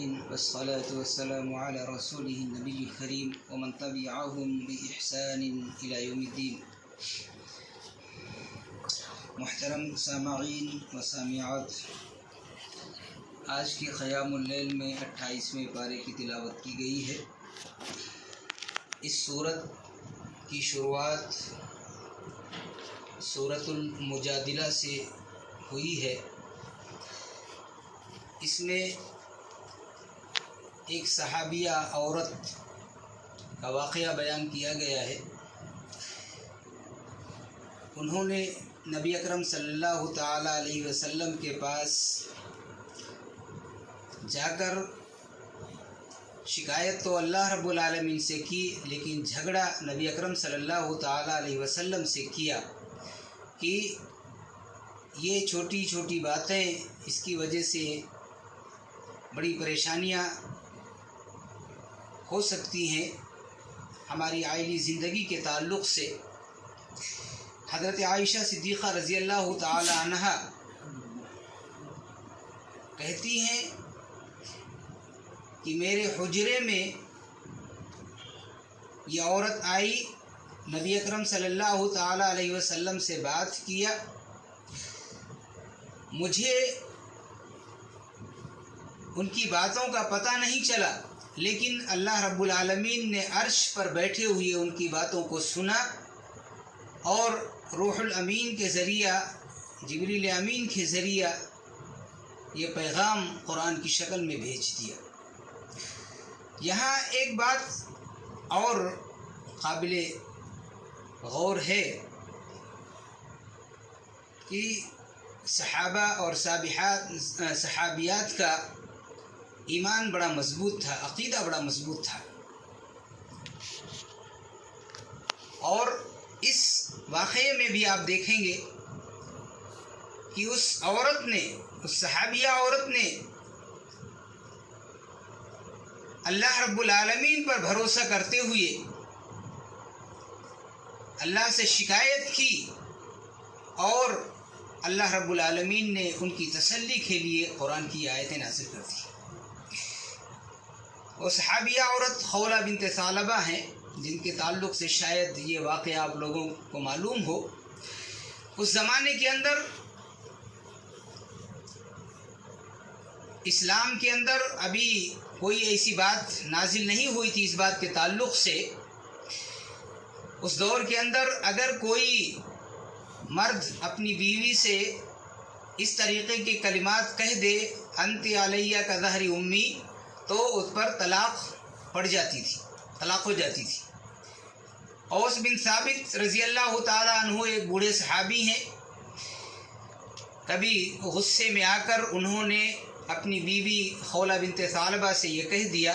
أجمعين والصلاة والسلام على رسوله النبي الكريم ومن تبعهم بإحسان إلى يوم الدين. محترم سامعین و سامعات، آج کی قیام اللیل میں 28ویں پارے کی تلاوت کی گئی ہے. اس سورت کی شروعات سورۃ المجادلہ سے ہوئی ہے. اس میں ایک صحابیہ عورت کا واقعہ بیان کیا گیا ہے. انہوں نے نبی اکرم صلی اللہ تعالی علیہ وسلم کے پاس جا کر شکایت تو اللہ رب العالمین سے کی، لیکن جھگڑا نبی اکرم صلی اللہ تعالی علیہ وسلم سے کیا کہ یہ چھوٹی چھوٹی باتیں اس کی وجہ سے بڑی پریشانیاں ہو سکتی ہیں ہماری عائلی زندگی کے تعلق سے. حضرت عائشہ صدیقہ رضی اللہ تعالی عنہ کہتی ہیں کہ میرے حجرے میں یہ عورت آئی، نبی اکرم صلی اللہ تعالی علیہ وسلم سے بات کیا. مجھے ان کی باتوں کا پتہ نہیں چلا، لیکن اللہ رب العالمین نے عرش پر بیٹھے ہوئے ان کی باتوں کو سنا اور روح الامین کے ذریعہ، جبریل امین کے ذریعہ یہ پیغام قرآن کی شکل میں بھیج دیا. یہاں ایک بات اور قابل غور ہے کہ صحابہ اور صحابیات کا ایمان بڑا مضبوط تھا، عقیدہ بڑا مضبوط تھا. اور اس واقعے میں بھی آپ دیکھیں گے کہ اس صحابیہ عورت نے اللہ رب العالمین پر بھروسہ کرتے ہوئے اللہ سے شکایت کی اور اللہ رب العالمین نے ان کی تسلی کے لیے قرآن کی آیتیں نازل کر دی. وہ صحابیہ عورت خولہ بنت ثعلبہ ہیں، جن کے تعلق سے شاید یہ واقعہ آپ لوگوں کو معلوم ہو. اس زمانے کے اندر اسلام کے اندر ابھی کوئی ایسی بات نازل نہیں ہوئی تھی اس بات کے تعلق سے. اس دور کے اندر اگر کوئی مرد اپنی بیوی سے اس طریقے کے کلمات کہہ دے، انت علیہ کا ظہر امی، تو اس پر طلاق پڑ جاتی تھی، طلاق ہو جاتی تھی. اوس بن ثابت رضی اللہ تعالیٰ عنہ ایک بوڑھے صحابی ہیں. کبھی غصے میں آ کر انہوں نے اپنی بیوی خولہ بنت ثعلبہ سے یہ کہہ دیا،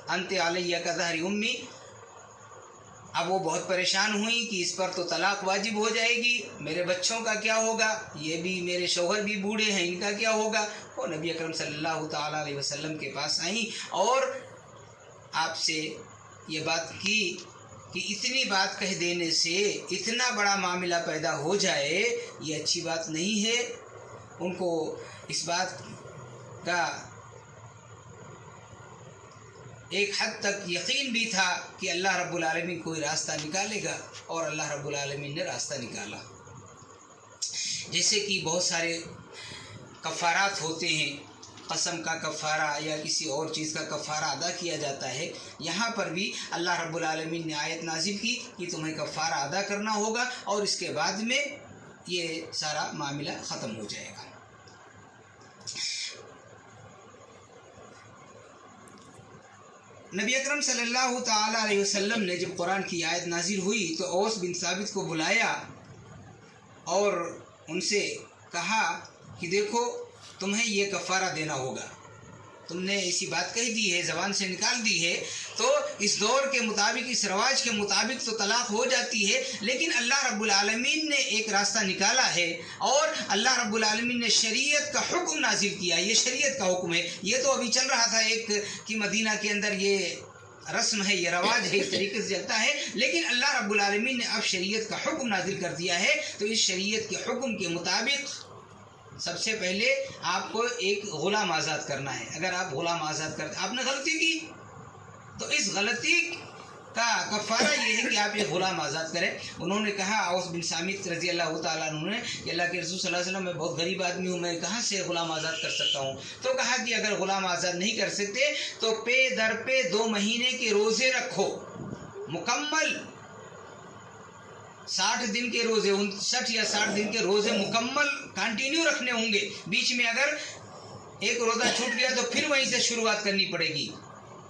انت علیہ کا ظہر امی. اب وہ بہت پریشان ہوئیں کہ اس پر تو طلاق واجب ہو جائے گی، میرے بچوں کا کیا ہوگا، یہ بھی میرے شوہر بھی بوڑھے ہیں، ان کا کیا ہوگا. وہ نبی اکرم صلی اللہ تعالیٰ علیہ وسلم کے پاس آئیں اور آپ سے یہ بات کی کہ اتنی بات کہہ دینے سے اتنا بڑا معاملہ پیدا ہو جائے، یہ اچھی بات نہیں ہے. ان کو اس بات کا ایک حد تک یقین بھی تھا کہ اللہ رب العالمین کوئی راستہ نکالے گا، اور اللہ رب العالمین نے راستہ نکالا. جیسے کہ بہت سارے کفارات ہوتے ہیں، قسم کا کفارہ یا کسی اور چیز کا کفارہ ادا کیا جاتا ہے. یہاں پر بھی اللہ رب العالمین نے آیت نازل کی کہ تمہیں کفارہ ادا کرنا ہوگا اور اس کے بعد میں یہ سارا معاملہ ختم ہو جائے گا. نبی اکرم صلی اللہ تعالی علیہ وسلم نے جب قرآن کی آیت نازل ہوئی تو اوس بن ثابت کو بلایا اور ان سے کہا کہ دیکھو تمہیں یہ کفارہ دینا ہوگا، تم نے ایسی بات کہہ دی ہے، زبان سے نکال دی ہے، تو اس دور کے مطابق، اس رواج کے مطابق تو طلاق ہو جاتی ہے، لیکن اللہ رب العالمین نے ایک راستہ نکالا ہے اور اللہ رب العالمین نے شریعت کا حکم نازل کیا. یہ شریعت کا حکم ہے. یہ تو ابھی چل رہا تھا ایک کہ مدینہ کے اندر یہ رسم ہے، یہ رواج ہے، اس طریقے سے چلتا ہے، لیکن اللہ رب العالمین نے اب شریعت کا حکم نازل کر دیا ہے. تو اس شریعت کے حکم کے مطابق سب سے پہلے آپ کو ایک غلام آزاد کرنا ہے. اگر آپ غلام آزاد کرتے, آپ نے غلطی کی تو اس غلطی کا کفارہ یہ ہے کہ آپ ایک غلام آزاد کریں. انہوں نے کہا اوس بن صامت رضی اللہ تعالیٰ عنہ نے کہ اللہ کے رسول صلی اللہ علیہ وسلم, میں بہت غریب آدمی ہوں, میں کہاں سے غلام آزاد کر سکتا ہوں؟ تو کہا کہ اگر غلام آزاد نہیں کر سکتے تو پے در پہ 2 مہینے کے روزے رکھو, مکمل 60 دن کے روزے, 59 یا 60 دن کے روزے مکمل کنٹینیو رکھنے ہوں گے. بیچ میں اگر ایک روزہ چھوٹ گیا تو پھر وہیں سے شروعات کرنی پڑے گی.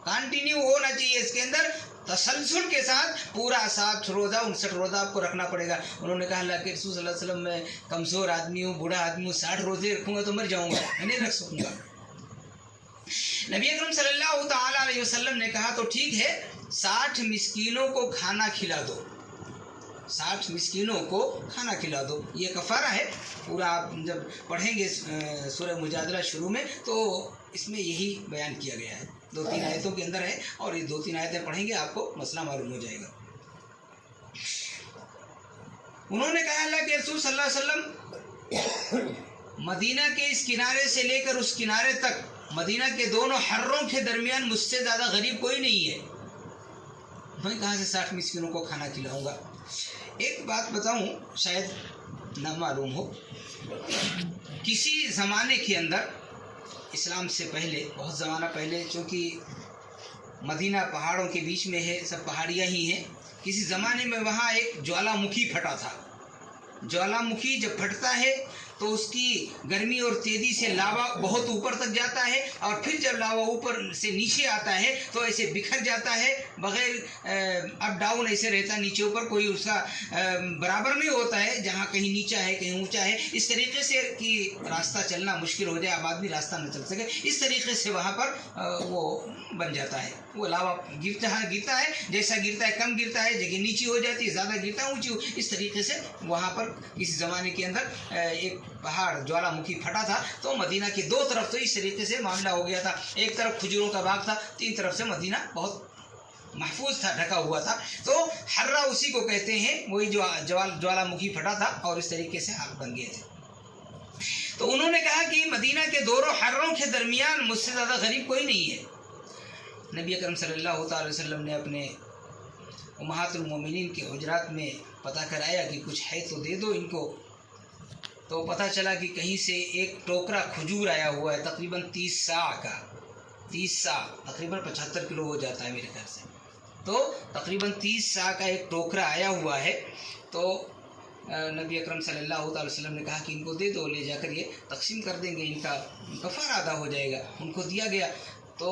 کنٹینیو ہونا چاہیے, اس کے اندر تسلسل کے ساتھ پورا 60 روزہ 59 روزہ آپ کو رکھنا پڑے گا. انہوں نے کہا اللہ کے رسول صلی اللہ علیہ وسلم, میں کمزور آدمی ہوں, بوڑھا آدمی ہوں, 60 روزے رکھوں گا تو مر جاؤں گا, میں نہیں رکھ سکوں گا. نبی اکرم صلی اللہ تعالیٰ علیہ وسلم نے کہا تو ٹھیک ہے, 60 مسکینوں کو کھانا کھلا دو, 60 مسکینوں کو کھانا کھلا دو. یہ کفارہ ہے. پورا آپ جب پڑھیں گے سورہ مجادلہ شروع میں تو اس میں یہی بیان کیا گیا ہے, 2-3 آیتوں کے اندر ہے, اور یہ 2-3 آیتیں پڑھیں گے آپ کو مسئلہ معلوم ہو جائے گا. انہوں نے کہا اللہ کے رسول صلی اللہ علیہ وسلم, مدینہ کے اس کنارے سے لے کر اس کنارے تک, مدینہ کے دونوں حروں کے درمیان مجھ سے زیادہ غریب کوئی نہیں ہے, میں کہاں سے 60 مسکینوں کو کھانا کھلاؤں گا. ایک بات بتاؤں, شاید نہ معلوم ہو, کسی زمانے کے اندر, اسلام سے پہلے, بہت زمانہ پہلے, چونکہ مدینہ پہاڑوں کے بیچ میں ہے, سب پہاڑیاں ہی ہیں, کسی زمانے میں وہاں ایک جوالا مکھی پھٹا تھا. جوالا مکھی جب پھٹتا ہے تو اس کی گرمی اور تیزی سے لاوا بہت اوپر تک جاتا ہے, اور پھر جب لاوا اوپر سے نیچے آتا ہے تو ایسے بکھر جاتا ہے, بغیر اپ ڈاؤن ایسے رہتا, نیچے اوپر کوئی اس کا برابر نہیں ہوتا ہے, جہاں کہیں نیچا ہے کہیں اونچا ہے, اس طریقے سے کہ راستہ چلنا مشکل ہو جائے, اب آدمی راستہ نہ چل سکے, اس طریقے سے وہاں پر وہ بن جاتا ہے. وہ لاوا گرتا ہے, جیسا گرتا ہے کم گرتا ہے, جگہ نیچی ہو جاتی ہے, زیادہ گرتا ہے اونچی ہو, اس طریقے سے وہاں پر کسی زمانے کے اندر ایک پہاڑ جوالا مکھی پھٹا تھا. تو مدینہ کے 2 طرف تو اس طریقے سے معاملہ ہو گیا تھا, ایک طرف کھجوروں کا باغ تھا, 3 طرف سے مدینہ بہت محفوظ تھا, ڈھکا ہوا تھا. تو حرہ اسی کو کہتے ہیں, وہی جو جوالا مکھی پھٹا تھا, اور اس طریقے سے آگ بن گئے تھے. تو انہوں نے کہا کہ مدینہ کے دونوں حروں کے درمیان مجھ سے زیادہ غریب کوئی نہیں ہے. نبی اکرم صلی اللہ تعالی وسلم نے اپنے امہات المومنین کے حجرات میں پتہ کرایا کہ کچھ ہے تو دے دو ان کو. تو پتہ چلا کہ کہیں سے ایک ٹوکرا کھجور آیا ہوا ہے, تقریباً 30 سا کا, 30 سا تقریباً 75 کلو ہو جاتا ہے میرے خیال سے. تو تقریباً 30 سا کا ایک ٹوکرا آیا ہوا ہے. تو نبی اکرم صلی اللہ تعالی وسلم نے کہا کہ ان کو دے دو, لے جا کر یہ تقسیم کر دیں گے, ان کا کفارہ ادا ہو جائے گا. ان کو دیا گیا. تو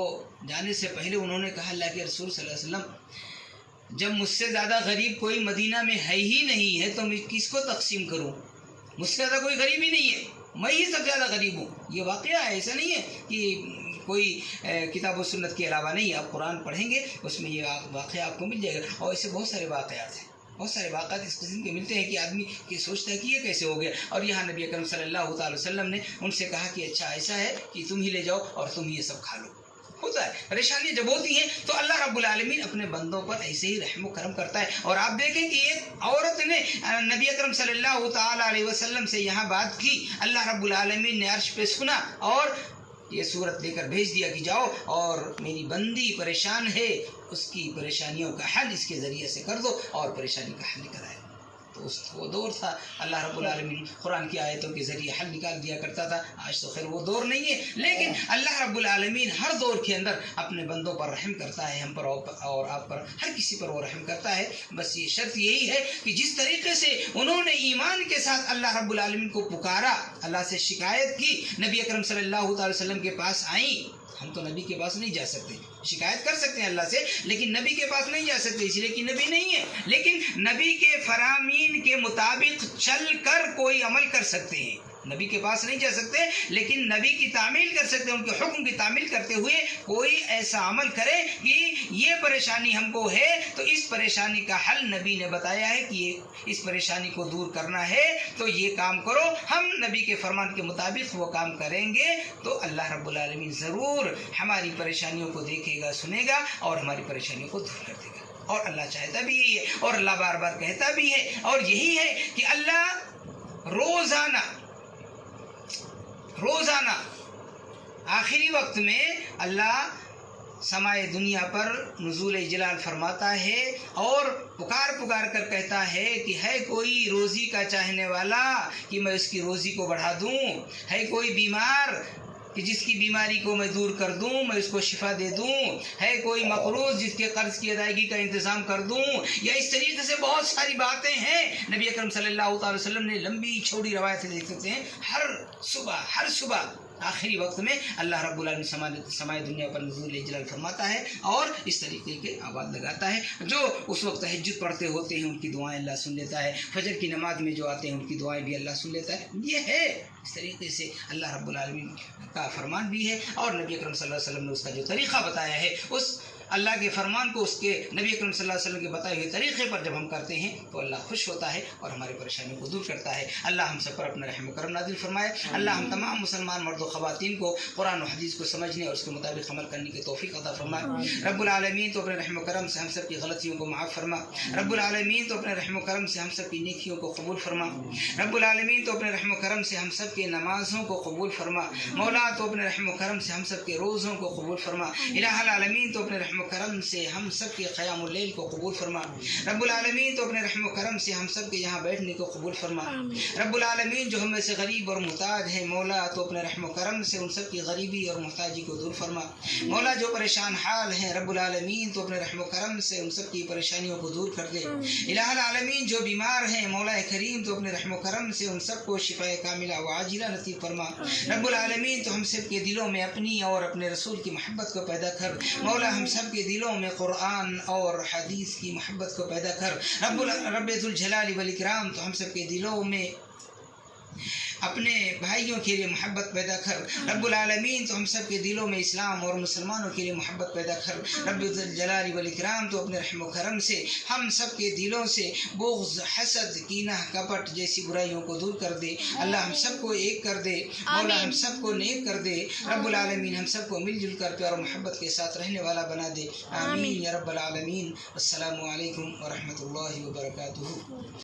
جانے سے پہلے انہوں نے کہا اللہ کے رسول صلی اللہ علیہ وسلم, جب مجھ سے زیادہ غریب کوئی مدینہ میں ہے ہی نہیں ہے تو میں کس کو تقسیم کروں؟ مجھ سے زیادہ کوئی غریب ہی نہیں ہے, میں ہی سب سے زیادہ غریب ہوں. یہ واقعہ ہے, ایسا نہیں ہے کہ کوئی کتاب و سنت کے علاوہ نہیں. آپ قرآن پڑھیں گے اس میں یہ واقعہ آپ کو مل جائے گا, اور ایسے بہت سارے واقعات ہیں, بہت سارے واقعات اس قسم کے ملتے ہیں کہ آدمی یہ سوچتا ہے کہ یہ کیسے ہو گیا. اور یہاں نبی اکرم صلی اللہ تعالی وسلم نے ان سے کہا کہ اچھا ایسا ہے کہ تم ہی لے جاؤ اور تم ہی یہ سب کھا لو. ہوتا ہے, پریشانیاں جب ہوتی ہیں تو اللہ رب العالمین اپنے بندوں پر ایسے ہی رحم و کرم کرتا ہے. اور آپ دیکھیں کہ ایک عورت نے نبی اکرم صلی اللہ تعالی علیہ وسلم سے یہاں بات کی, اللہ رب العالمین نے عرش پہ سنا اور یہ صورت لے کر بھیج دیا کہ جاؤ اور میری بندی پریشان ہے, اس کی پریشانیوں کا حل اس کے ذریعے سے کر دو, اور پریشانی کا حل کرائے. تو وہ دور تھا, اللہ رب العالمین قرآن کی آیتوں کے ذریعے حل نکال دیا کرتا تھا. آج تو خیر وہ دور نہیں ہے, لیکن اللہ رب العالمین ہر دور کے اندر اپنے بندوں پر رحم کرتا ہے, ہم پر اور آپ پر, ہر کسی پر وہ رحم کرتا ہے. بس یہ شرط یہی ہے کہ جس طریقے سے انہوں نے ایمان کے ساتھ اللہ رب العالمین کو پکارا, اللہ سے شکایت کی, نبی اکرم صلی اللہ تعالی وسلم کے پاس آئیں. ہم تو نبی کے پاس نہیں جا سکتے, شکایت کر سکتے ہیں اللہ سے, لیکن نبی کے پاس نہیں جا سکتے اس لیے کہ نبی نہیں ہے. لیکن نبی کے فرامین کے مطابق چل کر کوئی عمل کر سکتے ہیں. نبی کے پاس نہیں جا سکتے لیکن نبی کی تعمیل کر سکتے ہیں, ان کے حکم کی تعمیل کرتے ہوئے کوئی ایسا عمل کرے کہ یہ پریشانی ہم کو ہے تو اس پریشانی کا حل نبی نے بتایا ہے کہ یہ اس پریشانی کو دور کرنا ہے تو یہ کام کرو. ہم نبی کے فرمان کے مطابق وہ کام کریں گے تو اللہ رب العالمین ضرور ہماری پریشانیوں کو دیکھے گا, سنے گا اور ہماری پریشانیوں کو دور کر دے گا. اور اللہ چاہتا بھی یہی ہے, اور اللہ بار بار کہتا بھی ہے, اور یہی ہے کہ اللہ روزانہ روزانہ آخری وقت میں اللہ سمائے دنیا پر نزول جلال فرماتا ہے اور پکار کر کہتا ہے کہ ہے کوئی روزی کا چاہنے والا کہ میں اس کی روزی کو بڑھا دوں، ہے کوئی بیمار کہ جس کی بیماری کو میں دور کر دوں، میں اس کو شفا دے دوں، ہے کوئی مقروض جس کے قرض کی ادائیگی کا انتظام کر دوں، یا اس طریقے سے بہت ساری باتیں ہیں۔ نبی اکرم صلی اللہ تعالی وسلم نے لمبی چوڑی روایتیں دیکھ سکتے ہیں۔ ہر صبح آخری وقت میں اللہ رب العالمین سمائے دنیا پر نزول جلال فرماتا ہے اور اس طریقے کے آواز لگاتا ہے۔ جو اس وقت تہجد پڑھتے ہوتے ہیں ان کی دعائیں اللہ سن لیتا ہے، فجر کی نماز میں جو آتے ہیں ان کی دعائیں بھی اللہ سن لیتا ہے۔ یہ ہے اس طریقے سے اللہ رب العالمین کا فرمان بھی ہے، اور نبی اکرم صلی اللہ علیہ وسلم نے اس کا جو طریقہ بتایا ہے، اس اللہ کے فرمان کو اس کے نبی اکرم صلی اللہ علیہ وسلم کے بتائے ہوئے طریقے پر جب ہم کرتے ہیں تو اللہ خوش ہوتا ہے اور ہماری پریشانیوں کو دور کرتا ہے۔ اللہ ہم سب پر اپنا رحم و کرم نازل فرمائے۔ اللہ ہم تمام مسلمان مرد و خواتین کو قرآن و حدیث کو سمجھنے اور اس کے مطابق عمل کرنے کی توفیق عطا فرمائے۔ رب العالمین تو اپنے رحم و کرم سے ہم سب کی غلطیوں کو معاف فرما۔ رب العالمین تو اپنے رحم و کرم سے ہم سب کی نیکیوں کو قبول فرما۔ رب العالمین تو اپنے رحم و کرم سے ہم سب کی نمازوں کو قبول فرما۔ مولا تو اپنے رحم و کرم سے ہم سب کے روزوں کو قبول فرما۔ الہ العالمین تو اپنے رحم و کرم سے ہم سب کے قیام اللیل کو قبول فرما۔ رب العالمین تو اپنے رحم و کرم سے ہم سب کے یہاں بیٹھنے کو قبول فرما۔ رب العالمین جو ہم میں سے غریب اور محتاج ہے، مولا تو اپنے رحم و کرم سے ان سب کی غریبی اور محتاجی کو دور فرما۔ مولا جو پریشان حال ہیں، رب العالمین تو اپنے رحم و کرم سے ان سب کی پریشانیوں کو دور کر دے۔ الہ العالمین جو بیمار ہیں، مولا کریم تو اپنے رحم و کرم سے ان سب کو شفاء کاملہ و عاجلہ نصیب فرما۔ رب العالمین تو ہم سب کے دلوں میں اپنی اور اپنے رسول کی محبت کو پیدا کر۔ مولا ہم سب کے دلوں میں قرآن اور حدیث کی محبت کو پیدا کر۔ رب ذوالجلال والاکرام تو ہم سب کے دلوں میں اپنے بھائیوں کے لیے محبت پیدا کر۔ رب العالمین تو ہم سب کے دلوں میں اسلام اور مسلمانوں کے لیے محبت پیدا کر۔ رب ذوالجلال والاکرام تو اپنے رحم و کرم سے ہم سب کے دلوں سے بغض، حسد، کینہ، کپٹ جیسی برائیوں کو دور کر دے۔ اللہ ہم سب کو ایک کر دے، مولا ہم سب کو نیک کر دے۔ رب العالمین ہم سب کو مل جل کر پیار و محبت کے ساتھ رہنے والا بنا دے۔ آمین یا رب العالمین۔ السلام علیکم ورحمۃ اللہ وبرکاتہ۔